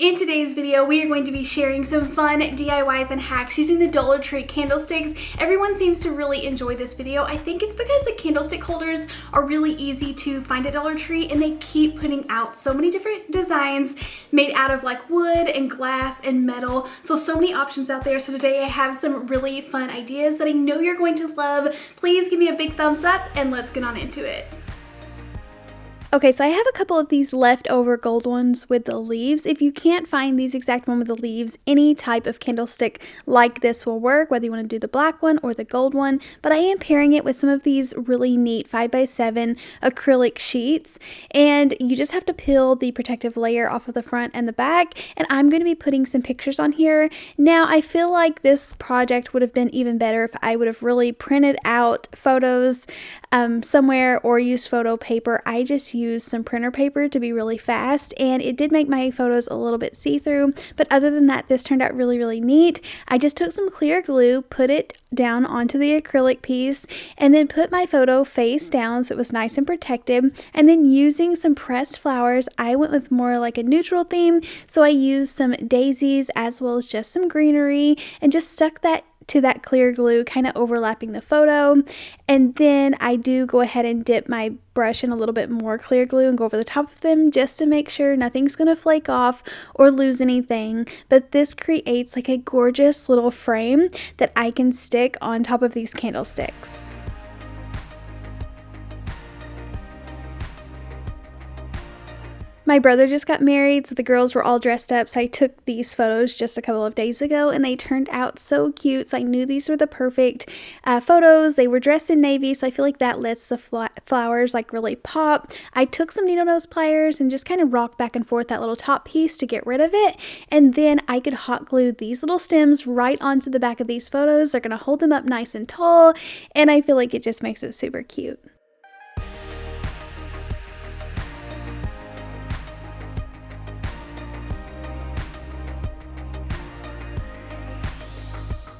In today's video, we are going to be sharing some fun DIYs and hacks using the Dollar Tree candlesticks. Everyone seems to really enjoy this video. I think it's because the candlestick holders are really easy to find at Dollar Tree, and they keep putting out so many different designs made out of like wood and glass and metal. So many options out there. So today I have some really fun ideas that I know you're going to love. Please give me a big thumbs up and let's get on into it. Okay, so I have a couple of these leftover gold ones with the leaves. If you can't find these exact one with the leaves, any type of candlestick like this will work, whether you want to do the black one or the gold one. But I am pairing it with some of these really neat 5x7 acrylic sheets. And you just have to peel the protective layer off of the front and the back. And I'm going to be putting some pictures on here. Now, I feel like this project would have been even better if I would have really printed out photos somewhere or used photo paper. I just used some printer paper to be really fast, and it did make my photos a little bit see-through, but other than that, this turned out really neat. I just took some clear glue, put it down onto the acrylic piece, and then put my photo face down so it was nice and protected. And then using some pressed flowers, I went with more like a neutral theme, so I used some daisies as well as just some greenery and just stuck that to that clear glue, kind of overlapping the photo. And then I do go ahead and dip my brush in a little bit more clear glue and go over the top of them just to make sure nothing's going to flake off or lose anything. But this creates like a gorgeous little frame that I can stick on top of these candlesticks. My brother just got married, so the girls were all dressed up, so I took these photos just a couple of days ago, and they turned out so cute. So I knew these were the perfect photos. They were dressed in navy, so I feel like that lets the flowers like really pop. I took some needle nose pliers and just kind of rocked back and forth that little top piece to get rid of it, and then I could hot glue these little stems right onto the back of these photos. They're going to hold them up nice and tall, and I feel like it just makes it super cute.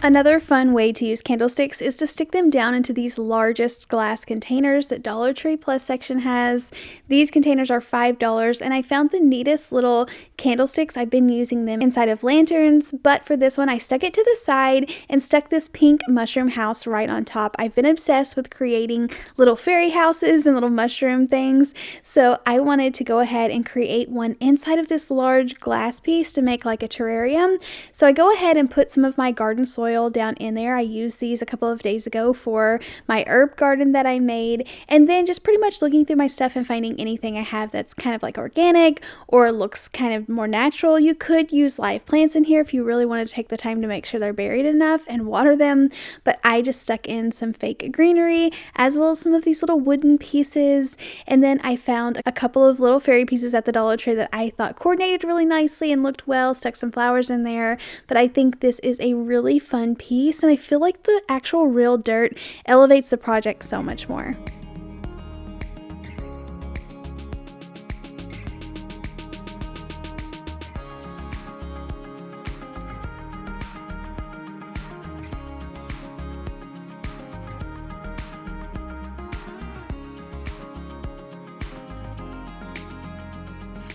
Another fun way to use candlesticks is to stick them down into these largest glass containers that Dollar Tree Plus section has. These containers are $5, and I found the neatest little candlesticks. I've been using them inside of lanterns, but for this one I stuck it to the side and stuck this pink mushroom house right on top. I've been obsessed with creating little fairy houses and little mushroom things, so I wanted to go ahead and create one inside of this large glass piece to make like a terrarium. So I go ahead and put some of my garden soil down in there. I used these a couple of days ago for my herb garden that I made, and then just pretty much looking through my stuff and finding anything I have that's kind of like organic or looks kind of more natural. You could use live plants in here if you really want to take the time to make sure they're buried enough and water them, but I just stuck in some fake greenery as well as some of these little wooden pieces. And then I found a couple of little fairy pieces at the Dollar Tree that I thought coordinated really nicely and looked well, stuck some flowers in there. But I think this is a really fun piece, and I feel like the actual real dirt elevates the project so much more.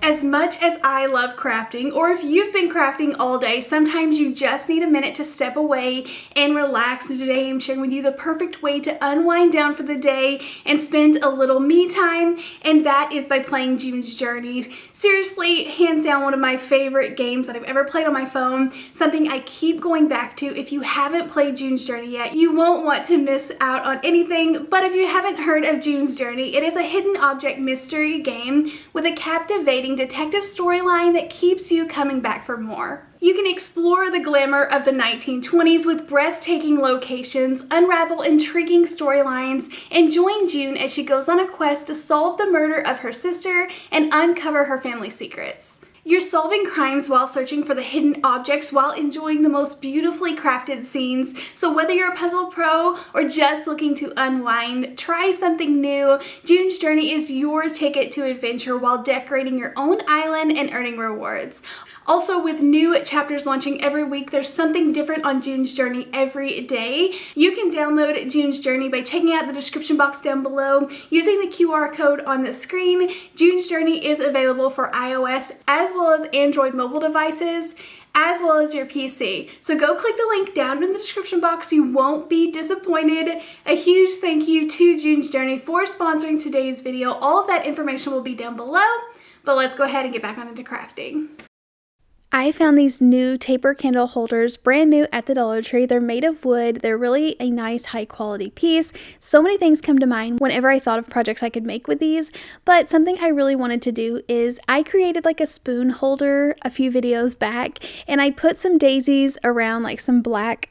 As much as I love crafting, or if you've been crafting all day, sometimes you just need a minute to step away and relax. And today I'm sharing with you the perfect way to unwind down for the day and spend a little me time, and that is by playing June's Journey. Seriously, hands down one of my favorite games that I've ever played on my phone, something I keep going back to. If you haven't played June's Journey yet, you won't want to miss out on anything. But if you haven't heard of June's Journey, it is a hidden object mystery game with a captivating detective storyline that keeps you coming back for more. You can explore the glamour of the 1920s with breathtaking locations, unravel intriguing storylines, and join June as she goes on a quest to solve the murder of her sister and uncover her family secrets. You're solving crimes while searching for the hidden objects while enjoying the most beautifully crafted scenes. So whether you're a puzzle pro or just looking to unwind, try something new. June's Journey is your ticket to adventure while decorating your own island and earning rewards. Also, with new chapters launching every week, there's something different on June's Journey every day. You can download June's Journey by checking out the description box down below using the QR code on the screen. June's Journey is available for iOS as as well as Android mobile devices, as well as your PC. So go click the link down in the description box. You won't be disappointed. A huge thank you to June's Journey for sponsoring today's video. All of that information will be down below, but let's go ahead and get back on into crafting. I found these new taper candle holders brand new at the Dollar Tree. They're made of wood. They're really a nice high quality piece. So many things come to mind whenever I thought of projects I could make with these, but something I really wanted to do is I created like a spoon holder a few videos back, and I put some daisies around like some black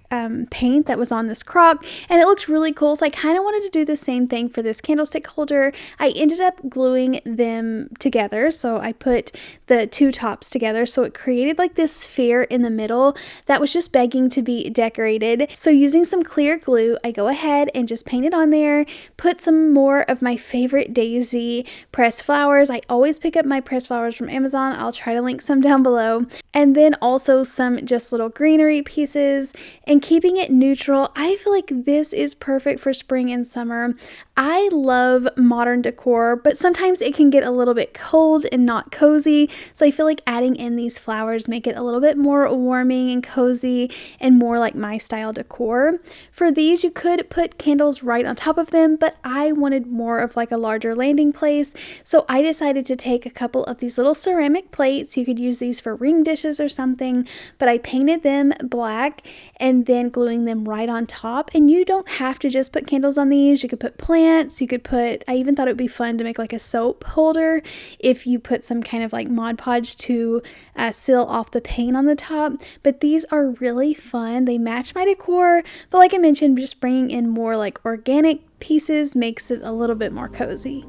paint that was on this crock, and it looks really cool. So I kind of wanted to do the same thing for this candlestick holder. I ended up gluing them together. So I put the two tops together, so it created like this sphere in the middle that was just begging to be decorated. So using some clear glue, I go ahead and just paint it on there, put some more of my favorite daisy pressed flowers. I always pick up my pressed flowers from Amazon. I'll try to link some down below. And then also some just little greenery pieces, and keeping it neutral. I feel like this is perfect for spring and summer. I love modern decor, but sometimes it can get a little bit cold and not cozy. So I feel like adding in these flowers make it a little bit more warming and cozy and more like my style decor. For these, you could put candles right on top of them, but I wanted more of like a larger landing place. So I decided to take a couple of these little ceramic plates. You could use these for ring dishes or something, but I painted them black and then gluing them right on top. And you don't have to just put candles on these. You could put plants. You could put, I even thought it would be fun to make like a soap holder if you put some kind of like Mod Podge to seal off the paint on the top. But these are really fun. They match my decor, but like I mentioned, just bringing in more like organic pieces makes it a little bit more cozy.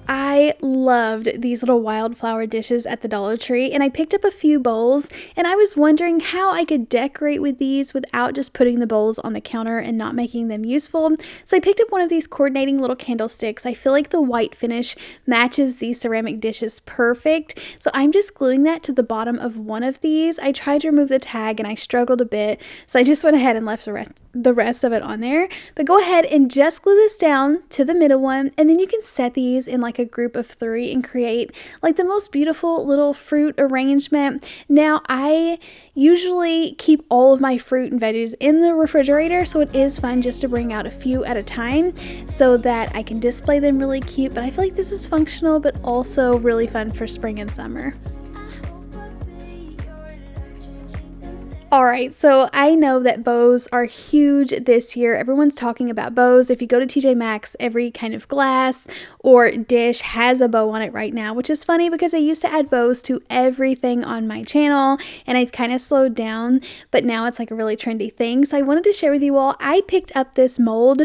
I loved these little wildflower dishes at the Dollar Tree, and I picked up a few bowls, and I was wondering how I could decorate with these without just putting the bowls on the counter and not making them useful. So I picked up one of these coordinating little candlesticks. I feel like the white finish matches these ceramic dishes perfect, so I'm just gluing that to the bottom of one of these. I tried to remove the tag and I struggled a bit, so I just went ahead and left the rest of it on there. But go ahead and just glue this down to the middle one, and then you can set these in like a group of 3 and create like the most beautiful little fruit arrangement. Now I usually keep all of my fruit and veggies in the refrigerator, so it is fun just to bring out a few at a time so that I can display them really cute. But I feel like this is functional but also really fun for spring and summer. Alright, so I know that bows are huge this year. Everyone's talking about bows. If you go to TJ Maxx, every kind of glass or dish has a bow on it right now, which is funny because I used to add bows to everything on my channel and I've kind of slowed down, but now it's like a really trendy thing. So I wanted to share with you all, I picked up this mold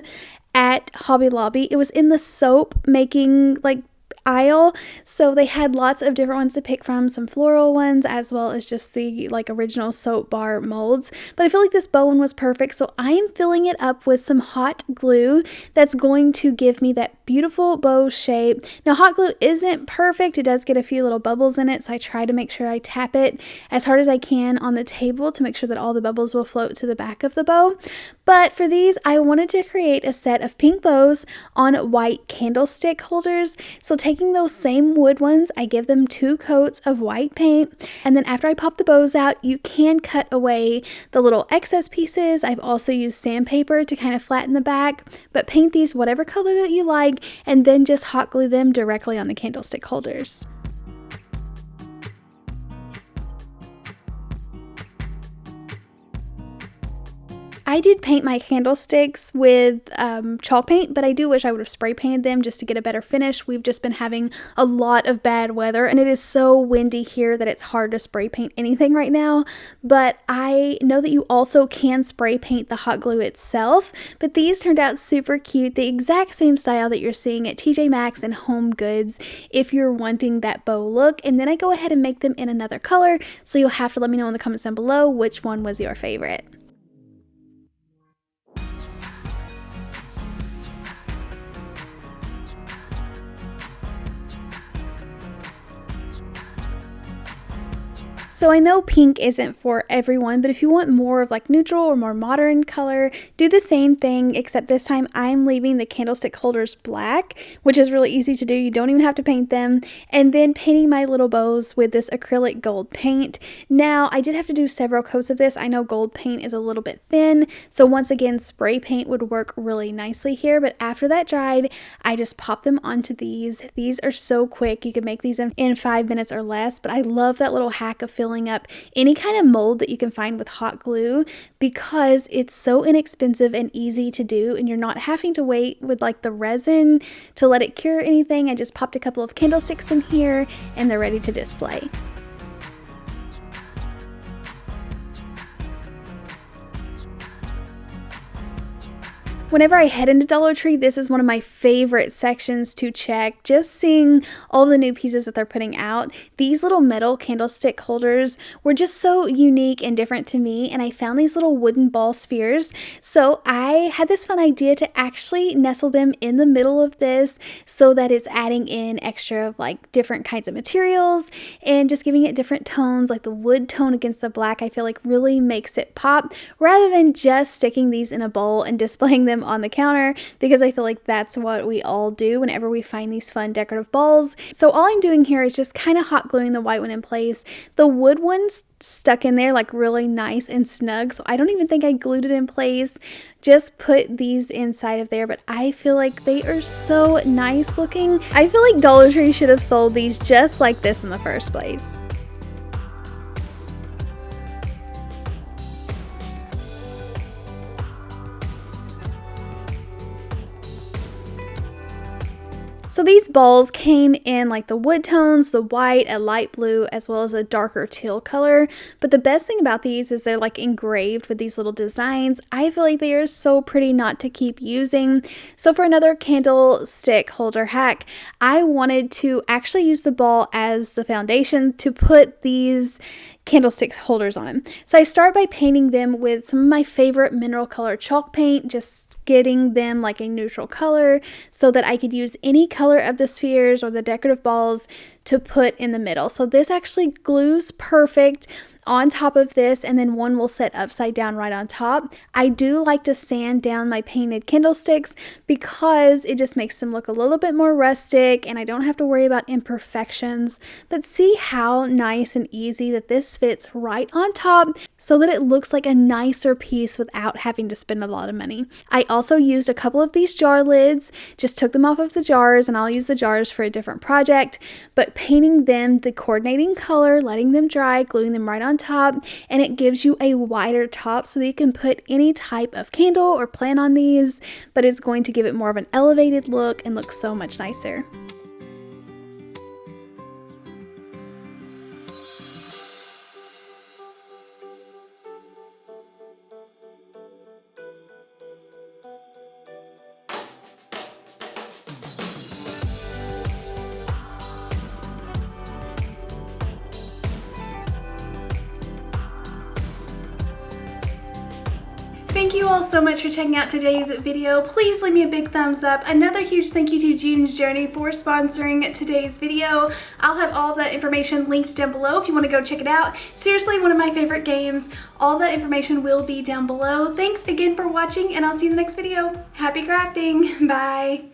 at Hobby Lobby. It was in the soap making like aisle, so they had lots of different ones to pick from, some floral ones as well as just the like original soap bar molds. But I feel like this bow one was perfect, so I am filling it up with some hot glue that's going to give me that beautiful bow shape. Now hot glue isn't perfect, it does get a few little bubbles in it, so I try to make sure I tap it as hard as I can on the table to make sure that all the bubbles will float to the back of the bow. But for these, I wanted to create a set of pink bows on white candlestick holders. So taking those same wood ones, I give them 2 coats of white paint, and then after I pop the bows out, you can cut away the little excess pieces. I've also used sandpaper to kind of flatten the back, but paint these whatever color that you like and then just hot glue them directly on the candlestick holders. I did paint my candlesticks with chalk paint, but I do wish I would have spray painted them just to get a better finish. We've just been having a lot of bad weather and it is so windy here that it's hard to spray paint anything right now. But I know that you also can spray paint the hot glue itself, but these turned out super cute, the exact same style that you're seeing at TJ Maxx and Home Goods if you're wanting that bow look. And then I go ahead and make them in another color, so you'll have to let me know in the comments down below which one was your favorite. So I know pink isn't for everyone, but if you want more of like neutral or more modern color, do the same thing, except this time I'm leaving the candlestick holders black, which is really easy to do. You don't even have to paint them. And then painting my little bows with this acrylic gold paint. Now, I did have to do several coats of this. I know gold paint is a little bit thin, so once again, spray paint would work really nicely here, but after that dried, I just popped them onto these. These are so quick. You can make these in 5 minutes or less, but I love that little hack of filling up any kind of mold that you can find with hot glue because it's so inexpensive and easy to do, and you're not having to wait with like the resin to let it cure or anything. I just popped a couple of candlesticks in here and they're ready to display. Whenever I head into Dollar Tree, this is one of my favorite sections to check, just seeing all the new pieces that they're putting out. These little metal candlestick holders were just so unique and different to me, and I found these little wooden ball spheres. So I had this fun idea to actually nestle them in the middle of this so that it's adding in extra of like different kinds of materials and just giving it different tones, like the wood tone against the black I feel like really makes it pop, rather than just sticking these in a bowl and displaying them on the counter, because I feel like that's what we all do whenever we find these fun decorative balls. So all I'm doing here is just kind of hot gluing the white one in place. The wood one's stuck in there like really nice and snug, so I don't even think I glued it in place. Just put these inside of there, but I feel like they are so nice looking. I feel like Dollar Tree should have sold these just like this in the first place. So these balls came in like the wood tones, the white, a light blue, as well as a darker teal color. But the best thing about these is they're like engraved with these little designs. I feel like they are so pretty not to keep using. So for another candlestick holder hack, I wanted to actually use the ball as the foundation to put these candlestick holders on. So I start by painting them with some of my favorite mineral color chalk paint, just getting them like a neutral color so that I could use any color of the spheres or the decorative balls to put in the middle. So this actually glues perfect on top of this, and then one will set upside down right on top. I do like to sand down my painted candlesticks because it just makes them look a little bit more rustic and I don't have to worry about imperfections. But see how nice and easy that this fits right on top so that it looks like a nicer piece without having to spend a lot of money. I also used a couple of these jar lids, just took them off of the jars, and I'll use the jars for a different project, but painting them the coordinating color, letting them dry, gluing them right on top, and it gives you a wider top so that you can put any type of candle or plant on these, but it's going to give it more of an elevated look and look so much nicer. Thank you all so much for checking out today's video. Please leave me a big thumbs up. Another huge thank you to June's Journey for sponsoring today's video. I'll have all of that information linked down below if you want to go check it out. Seriously, one of my favorite games. All that information will be down below. Thanks again for watching, and I'll see you in the next video. Happy crafting. Bye.